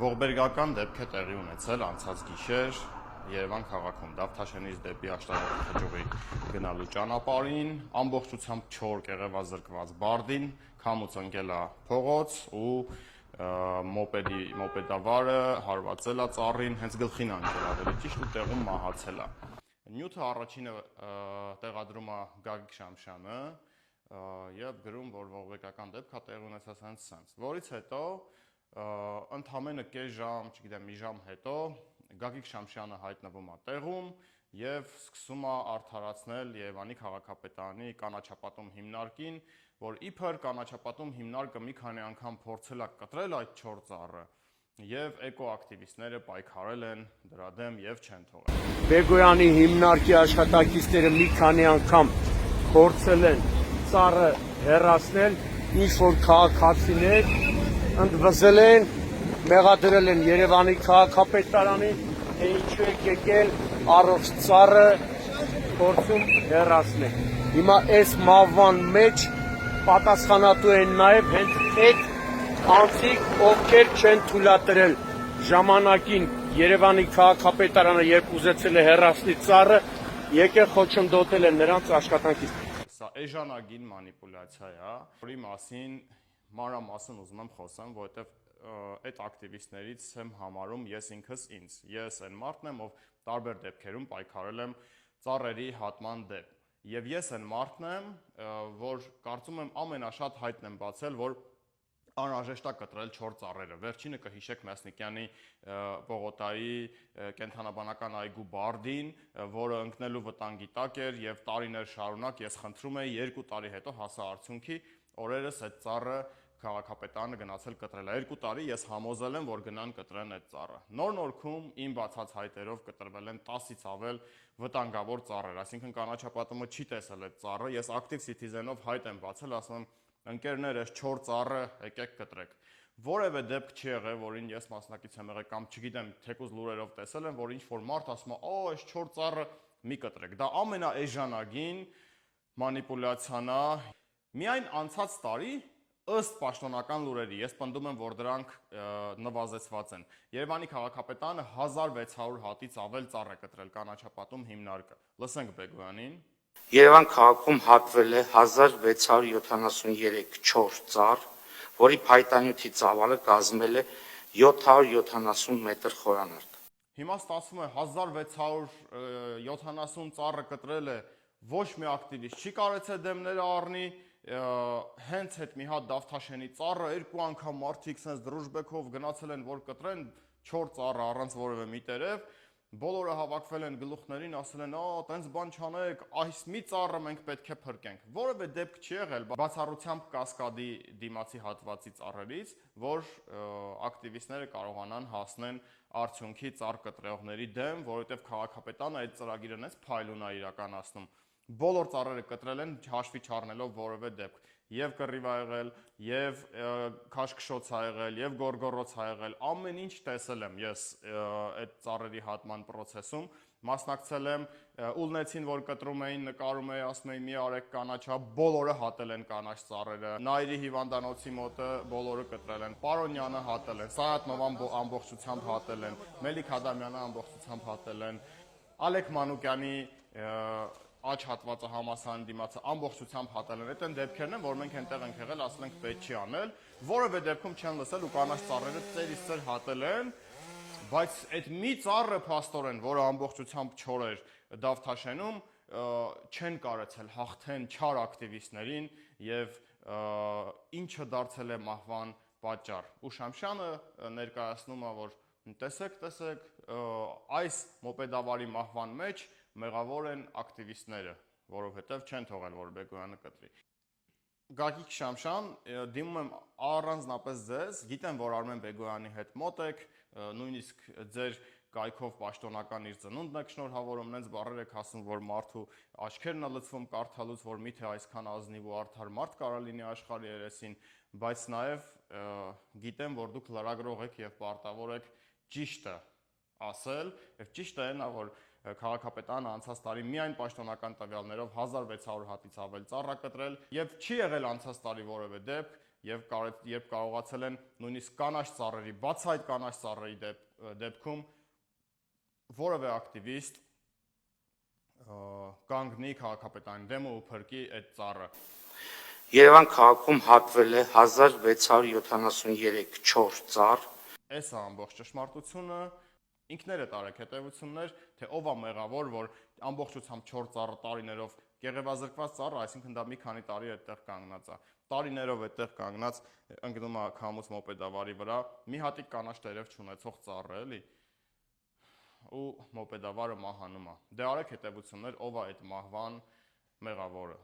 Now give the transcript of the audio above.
Ողբերգական դեպք է տեղի ունեցել անցած գիշեր Երևան քաղաքում Դավթաշենից դեպի Աշտարակի խճուղի գնալու ճանապարհին ամբողջությամբ 4 կեղևազրկված բարդին քամուց ընկել է փողոց ու մոպեդավարը հարվածել է ծառին, հենց գլխին ընկել ավելի ճիշտ ու տեղում մահացել է։ Նյութը առաջինը տեղադրում է Գագիկ Շամշյանը եւ գրում, որ ողբերգական դեպք է տեղի ունեցած հենց սենց, որից հետո ընդամենը կես ժամ, չգիտեմ, մի ժամ հետո Գագիկ Շամշյանը հայտնվում է տեղում եւ սկսում է արդարացնել Երևանի քաղաքապետարանի կանաչապատում հիմնարկին, որ իբր կանաչապատում հիմնարկը մի քանի անգամ փորձել է կտրել այդ 4 ծառը եւ էկոակտիվիստները պայքարել են դրա դեմ եւ չեն թողել։ Բեգոյանի հիմնարկի աշխատակիցները մի քանի անգամ փորձել են ծառը հեռացնել, ինչ որ քաղաքացիներ ընդվզել են, մեղադրել են Երևանի քաղաքապետարանին, թե ինչու է եկել առողջ ծառը փորձում հեռացնել։ Հիմա այս մահվան մեջ պատասխանատու են նաև հենց այդ անձիկ, ովքեր չեն թույլատրել ժամանակին Երևանի քաղաքապետարանը, երբ ուզեցել է հեռացնել ծառը, եկել խոչընդոտել են նրանց աշխատանքից։ Սա էժանագին մանիպուլյացիա է, որի մասին մանրամասն ուզում եմ խոսեմ, որովհետև այդ ակտիվիստներից եմ համարում ես ինքս ինձ։ Ես այն մարդն եմ, ով տարբեր դեպքերում պայքարել եմ ծառերի հատման դեմ։ Եվ ես այն մարդն եմ, որ կարծում եմ ամենաշատ հայտն եմ բացել, որ անհրաժեշտ է կտրել 4 ծառերը։ Վերջինը կհիշեք Մասնիկյանի Պողոտայի կենթանաբանական այգու բարդին, որը ընկնելու վտանգի տակ էր եւ տարիներ շարունակ ես խնդրում էի 2 տարի հետո հասա արդյունքի, օրերս այդ ծառը քաղաքապետարանը գնացել կտրել է 2 տարի, ես համոզել եմ, որ գնան կտրեն այդ ծառը։ Նոր-նորքում իմ բացած հայտերով կտրվել են 10-ից ավել վտանգավոր ծառեր, այսինքն կանաչապատումը չի տեսել այդ ծառը, ես active citizen-ով հայտ եմ բացել, ասում եմ ընկերներ, այս 4 ծառը եկեք կտրեք։ Որևէ դեպք չի եղել, որին ես մասնակից եմ եղել կամ չգիտեմ, թեկուզ լուրերով տեսել եմ, որ ինչ որ մարդ ասում է, «Օ, այս 4 ծառը մի կտրեք»։ Դա ամենաէժանագին մանիպուլյացիան է։ Միայն անցած տարի ըստ պաշտոնական լուրերի, ես պնդում եմ, որ դրանք նվազեցված են։ Երևանի քաղաքապետարանը 1600 հատից ավել ծառ է կտրել կանաչապատում հիմնարկը։ Լսենք Բեգոյանին։ Երևան քաղաքում հատվել է 1673 4 ծառ, որի փայտանյութի ծավալը կազմել է 770 մետր խորանարդ։ Հիմա ստացվում է 1670 ծառը կտրել է, ոչ մի ակտիվիստ չի կարեցել դեմները առնի, հենց հետ մի հատ Դավթաշենի ծառը 2 անգամ մարդիկ sense դրուժբեքով գնացել են, որ կտրեն 4 ծառը առանց որևէ մի տերև, բոլորը հավաքվել են գլուխներին, ասել են, տենց բան չանեք, այս մի ծառը մենք պետք է փրկենք։ Որևէ դեպք չի եղել բացառությամբ Կասկադի դիմացի հատվածի ծառերից, որ ակտիվիստները կարողանան հասնեն արդյունքի ծառ կտրողների դեմ, որովհետև քաղաքապետարանը այդ ծրագիրը նես փայլուն է իրականացնում։ Բոլոր ծառերը կտրել են հաշվի չառնելով որևէ դեպք։ Եվ կռիվ ա եղել, եւ քաշքշոց ա եղել, եւ գորգորոց ա եղել, ամեն ինչ տեսել եմ ես այդ ծառերի հատման process-ում, մասնակցել եմ, ուլնեցին, որ կտրում էին, նկարում էի, ասում էի մի արեք կանաչա, բոլորը հատել են կանաչ ծառերը, Նայիրի հիվանդանոցի մոտը բոլորը կտրել են, Պարոնյանը հատել են, Սայաթ-Նովան ամբողջությամբ հատել են, Մելիք Ադամյանը ամբողջությամբ հատել են, Ալեք Մանուկյանի աջ հատվածը համասարանի դիմացը ամբողջությամբ հատել են, այդ են դեպքերն են, որ մենք այնտեղ ենք եղել, ասել ենք պետք չի անել, որևէ դեպքում չեն լսել ու կանաչ ծառերը ծերից ծեր հատել են, բայց այդ մի ծառը փաստորեն, որը ամբողջությամբ չոր էր Դավթաշենում, չեն կարեցել հաղթեն չար ակտիվիստներին եւ ինչը դարձել է մահվան պատճառ։ Ու Շամշյանը ներկայացնում է, որ տեսեք, այս մոպեդավարի մահվան մեջ մեղավոր են ակտիվիստները, որովհետև չեն թողել, որ Բեգոյանը կտրի։ Գագիկ Շամշյան, դիմում եմ առանձնապես ձեզ, գիտեմ, որ Արմեն Բեգոյանի հետ մոտ եք, նույնիսկ ձեր կայքով պաշտոնական իր ծնունդն եք շնորհավորում, նենց բառեր եք ասում, որ մարդու աչքերն է լցվում կարդալուց, որ միթե այսքան ազնիվ ու արդար մարդ կարա լինի աշխարհի երեսին, բայց նաև գիտեմ, որ դուք լրագրող եք եւ պարտավոր եք ճիշտը ասել, եւ ճիշտը այն է, որ քաղաքապետարանը անցած տարի միայն պաշտոնական տվյալներով 1600 հատից ավել ծառ կտրել եւ չի եղել անցած տարի որևէ դեպք, եւ երբ կարողացել են նույնիսկ կանաչ ծառերի, բացահայտ կանաչ ծառերի դեպքում որևէ ակտիվիստ կանգնի քաղաքապետարանի դեմ ու փրկի այդ ծառը։ Երևան քաղաքում հատվել է 1673 չոր ծառ։ Այս է ամբողջ ճշմարտությունը, ինքներդ արեք հետևություններ, թե ով է մեղավոր, որ ամբողջությամբ 4 ծառը տարիներով գեղեվազրկված ծառը, այսինքն դա մի քանի տարի այդտեղ կանգնած է։ Տարիներով այդտեղ կանգնած ընկնում է քամուց մոպեդավարի վրա, մի հատիկ կանաչ տերև չունեցող ծառը, էլի։ Ու մոպեդավարը մահանում է։ Դե արեք հետևություններ, ով է այդ մահվան մեղավորը։